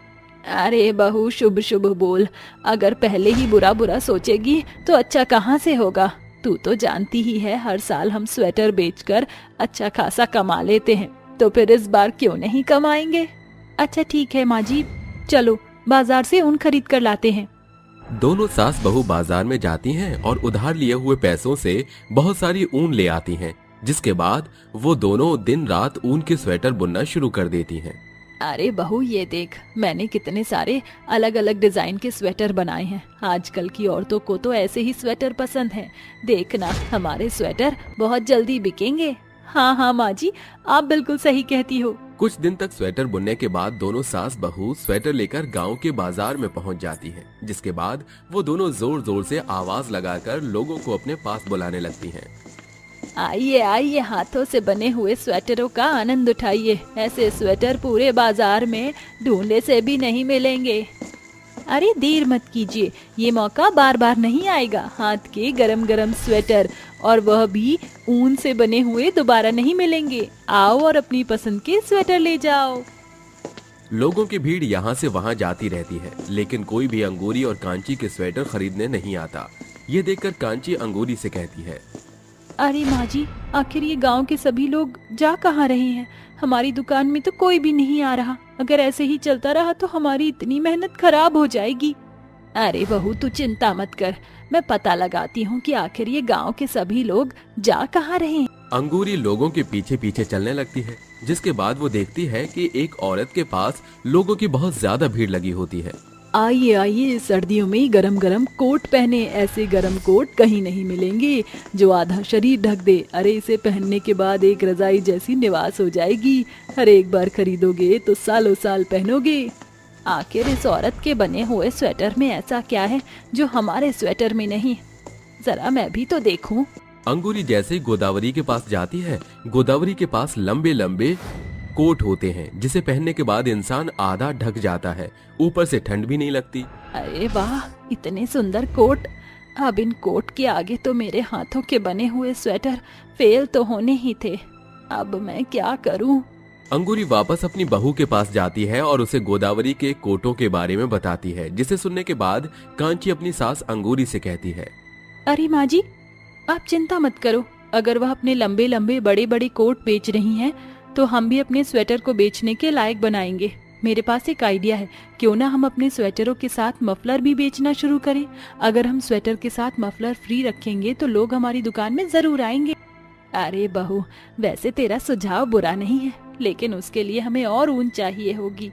अरे बहू, शुभ शुभ बोल। अगर पहले ही बुरा बुरा सोचेगी तो अच्छा कहाँ से होगा। तू तो जानती ही है, हर साल हम स्वेटर बेचकर अच्छा खासा कमा लेते हैं, तो फिर इस बार क्यों नहीं कमाएंगे? अच्छा ठीक है माँ जी, चलो बाजार से ऊन खरीद कर लाते हैं। दोनों सास बहू बाजार में जाती हैं और उधार लिए हुए पैसों से बहुत सारी ऊन ले आती हैं, जिसके बाद वो दोनों दिन रात ऊन के स्वेटर बुनना शुरू कर देती हैं। अरे बहू, ये देख, मैंने कितने सारे अलग अलग डिजाइन के स्वेटर बनाए हैं। आजकल की औरतों को तो ऐसे ही स्वेटर पसंद हैं। देखना, हमारे स्वेटर बहुत जल्दी बिकेंगे। हाँ हाँ माँ जी, आप बिल्कुल सही कहती हो। कुछ दिन तक स्वेटर बुनने के बाद दोनों सास बहू स्वेटर लेकर गांव के बाजार में पहुंच जाती हैं, जिसके बाद वो दोनों जोर जोर से आवाज लगाकर लोगों को अपने पास बुलाने लगती हैं। आइए आइए, हाथों से बने हुए स्वेटरों का आनंद उठाइए। ऐसे स्वेटर पूरे बाजार में ढूंढने से भी नहीं मिलेंगे। अरे देर मत कीजिए, ये मौका बार बार नहीं आएगा। हाथ के गरम गरम स्वेटर, और वह भी ऊन से बने हुए, दोबारा नहीं मिलेंगे। आओ और अपनी पसंद के स्वेटर ले जाओ। लोगों की भीड़ यहाँ से वहाँ जाती रहती है, लेकिन कोई भी अंगूरी और कांची के स्वेटर खरीदने नहीं आता। ये देखकर कांची अंगूरी से कहती है, अरे माँ जी, आखिर ये गांव के सभी लोग जा कहाँ रहे हैं? हमारी दुकान में तो कोई भी नहीं आ रहा। अगर ऐसे ही चलता रहा तो हमारी इतनी मेहनत खराब हो जाएगी। अरे बहू, तू चिंता मत कर, मैं पता लगाती हूँ कि आखिर ये गांव के सभी लोग जा कहाँ रहे हैं। अंगूरी लोगों के पीछे पीछे चलने लगती है, जिसके बाद वो देखती है कि एक औरत के पास लोगों की बहुत ज्यादा भीड़ लगी होती है। आइए आइए, सर्दियों में गरम गरम कोट पहने। ऐसे गरम कोट कहीं नहीं मिलेंगे जो आधा शरीर ढक दे। अरे इसे पहनने के बाद एक रजाई जैसी निवास हो जाएगी। हर एक बार खरीदोगे तो सालों साल पहनोगे। आखिर इस औरत के बने हुए स्वेटर में ऐसा क्या है जो हमारे स्वेटर में नहीं? जरा मैं भी तो देखूं। अंगूरी जैसे ही गोदावरी के पास जाती है, गोदावरी के पास लंबे लंबे कोट होते हैं, जिसे पहनने के बाद इंसान आधा ढक जाता है, ऊपर से ठंड भी नहीं लगती। अरे वाह, इतने सुंदर कोट। अब इन कोट के आगे तो मेरे हाथों के बने हुए स्वेटर फेल तो होने ही थे। अब मैं क्या करूं? अंगूरी वापस अपनी बहू के पास जाती है और उसे गोदावरी के कोटों के बारे में बताती है, जिसे सुनने के बाद कांची अपनी सास अंगूरी से कहती है, अरे माँ जी, आप चिंता मत करो। अगर वह अपने लंबे लंबे बड़े बड़े कोट बेच रही हैं तो हम भी अपने स्वेटर को बेचने के लायक बनाएंगे। मेरे पास एक आइडिया है, क्यों ना हम अपने स्वेटरों के साथ मफलर भी बेचना शुरू करें। अगर हम स्वेटर के साथ मफलर फ्री रखेंगे तो लोग हमारी दुकान में जरूर आएंगे। अरे बहू, वैसे तेरा सुझाव बुरा नहीं है, लेकिन उसके लिए हमें और ऊन चाहिए होगी।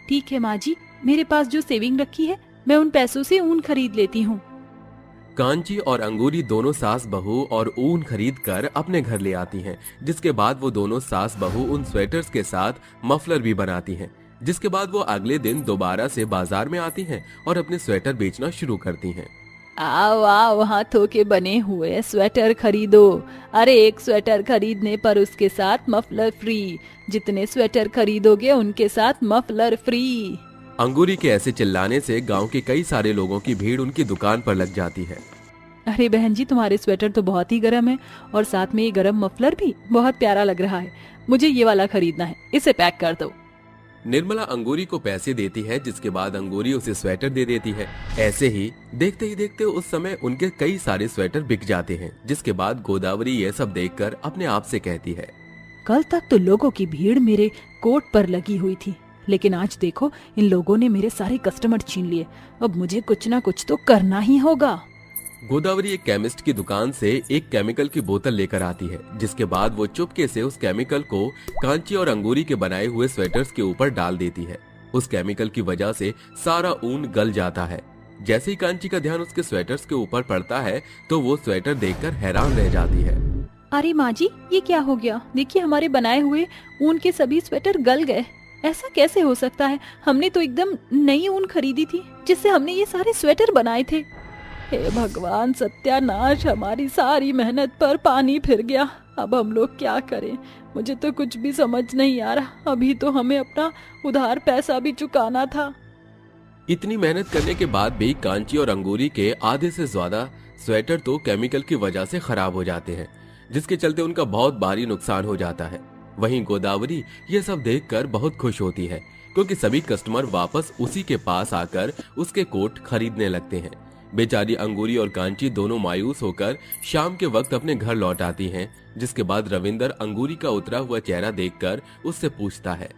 ठीक है माँ जी, मेरे पास जो सेविंग रखी है मैं उन पैसों से ऊन खरीद लेती हूँ। कांची और अंगूरी दोनों सास बहू और ऊन खरीद कर अपने घर ले आती हैं, जिसके बाद वो दोनों सास बहू उन स्वेटर्स के साथ मफलर भी बनाती हैं। जिसके बाद वो अगले दिन दोबारा से बाजार में आती हैं और अपने स्वेटर बेचना शुरू करती हैं। आओ आओ, हाथों के बने हुए स्वेटर खरीदो। अरे एक स्वेटर खरीदने पर उसके साथ मफलर फ्री। जितने स्वेटर खरीदोगे उनके साथ मफलर फ्री। अंगूरी के ऐसे चिल्लाने से गांव के कई सारे लोगों की भीड़ उनकी दुकान पर लग जाती है। अरे बहन जी, तुम्हारे स्वेटर तो बहुत ही गर्म है और साथ में ये गर्म मफलर भी बहुत प्यारा लग रहा है। मुझे ये वाला खरीदना है, इसे पैक कर दो। निर्मला अंगूरी को पैसे देती है, जिसके बाद अंगूरी उसे स्वेटर दे देती है। ऐसे ही देखते उस समय उनके कई सारे स्वेटर बिक जाते हैं, जिसके बाद गोदावरी ये सब देखकर अपने आप से कहती है, कल तक तो लोगों की भीड़ मेरे कोट पर लगी हुई थी, लेकिन आज देखो इन लोगों ने मेरे सारे कस्टमर छीन लिए। अब मुझे कुछ ना कुछ तो करना ही होगा। गोदावरी एक केमिस्ट की दुकान से एक केमिकल की बोतल लेकर आती है, जिसके बाद वो चुपके से उस केमिकल को कांची और अंगूरी के बनाए हुए स्वेटर्स के ऊपर डाल देती है। उस केमिकल की वजह से सारा ऊन गल जाता है। जैसे ही कांची का ध्यान उसके स्वेटर्स के ऊपर पड़ता है तो वो स्वेटर देखकर हैरान रह जाती है। अरे माँ जी, ये क्या हो गया? देखिए, हमारे बनाए हुए ऊन के सभी स्वेटर गल गए। ऐसा कैसे हो सकता है? हमने तो एकदम नई ऊन खरीदी थी जिससे हमने ये सारे स्वेटर बनाए थे। हे भगवान, सत्यानाश! हमारी सारी मेहनत पर पानी फिर गया। अब हम लोग क्या करें? मुझे तो कुछ भी समझ नहीं आ रहा। अभी तो हमें अपना उधार पैसा भी चुकाना था। इतनी मेहनत करने के बाद भी कांची और अंगूरी के आधे से ज्यादा स्वेटर तो केमिकल की वजह से खराब हो जाते हैं, जिसके चलते उनका बहुत भारी नुकसान हो जाता है। वहीं गोदावरी ये सब देखकर बहुत खुश होती है, क्योंकि सभी कस्टमर वापस उसी के पास आकर उसके कोट खरीदने लगते हैं। बेचारी अंगूरी और कांची दोनों मायूस होकर शाम के वक्त अपने घर लौट आती हैं, जिसके बाद रविंदर अंगूरी का उतरा हुआ चेहरा देखकर उससे पूछता है,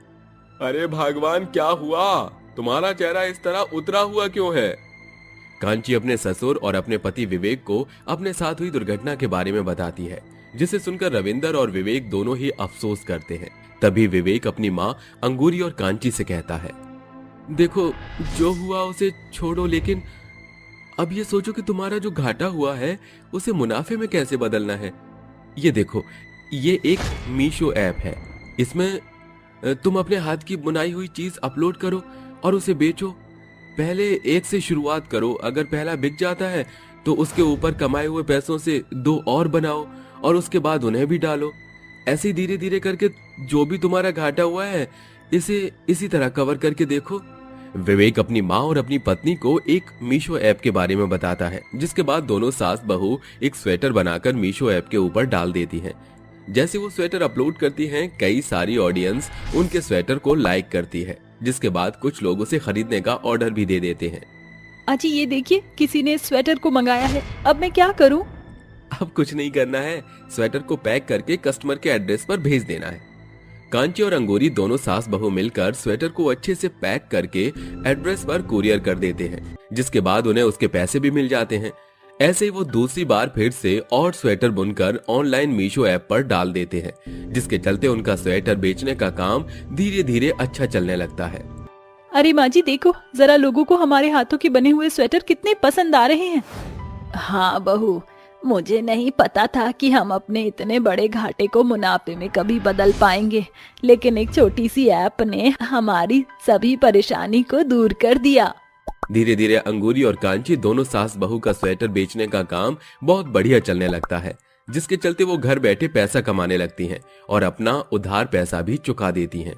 अरे भगवान, क्या हुआ? तुम्हारा चेहरा इस तरह उतरा हुआ क्यों है? कांची अपने ससुर और अपने पति विवेक को अपने साथ हुई दुर्घटना के बारे में बताती है, जिसे सुनकर रविंदर और विवेक दोनों ही अफसोस करते हैं। तभी विवेक अपनी माँ अंगूरी और कांची से कहता है, देखो, जो हुआ उसे छोड़ो, लेकिन अब ये सोचो कि तुम्हारा जो घाटा हुआ है उसे मुनाफे में कैसे बदलना है। ये देखो, ये एक मीशो ऐप है। इसमें तुम अपने हाथ की बुनाई हुई चीज अपलोड करो और उसे बेचो। पहले एक से शुरुआत करो, अगर पहला बिक जाता है तो उसके ऊपर कमाए हुए पैसों से 2 और बनाओ और उसके बाद उन्हें भी डालो। ऐसे धीरे धीरे करके जो भी तुम्हारा घाटा हुआ है इसे इसी तरह कवर करके देखो। विवेक अपनी माँ और अपनी पत्नी को एक मीशो ऐप के बारे में बताता है, जिसके बाद दोनों सास बहू एक स्वेटर बनाकर मीशो ऐप के ऊपर डाल देती हैं। जैसे वो स्वेटर अपलोड करती हैं, कई सारी ऑडियंस उनके स्वेटर को लाइक करती है। जिसके बाद कुछ लोग उसे खरीदने का ऑर्डर भी दे देते हैं। अजी ये देखिए, किसी ने स्वेटर को मंगाया है, अब मैं क्या करूं? अब कुछ नहीं करना है, स्वेटर को पैक करके कस्टमर के एड्रेस पर भेज देना है। कांची और अंगूरी दोनों सास बहू मिलकर स्वेटर को अच्छे से पैक करके एड्रेस पर कुरियर कर देते हैं, जिसके बाद उन्हें उसके पैसे भी मिल जाते हैं। ऐसे ही वो दूसरी बार फिर से और स्वेटर बुनकर ऑनलाइन मीशो ऐप पर डाल देते हैं, जिसके चलते उनका स्वेटर बेचने का काम धीरे धीरे अच्छा चलने लगता है। अरे माँ जी देखो जरा, लोगों को हमारे हाथों के बने हुए स्वेटर कितने पसंद आ रहे हैं। हाँ बहू, मुझे नहीं पता था कि हम अपने इतने बड़े घाटे को मुनाफे में कभी बदल पाएंगे, लेकिन एक छोटी सी ऐप ने हमारी सभी परेशानी को दूर कर दिया। धीरे धीरे अंगूरी और कांची दोनों सास बहू का स्वेटर बेचने का काम बहुत बढ़िया चलने लगता है, जिसके चलते वो घर बैठे पैसा कमाने लगती हैं और अपना उधार पैसा भी चुका देती हैं।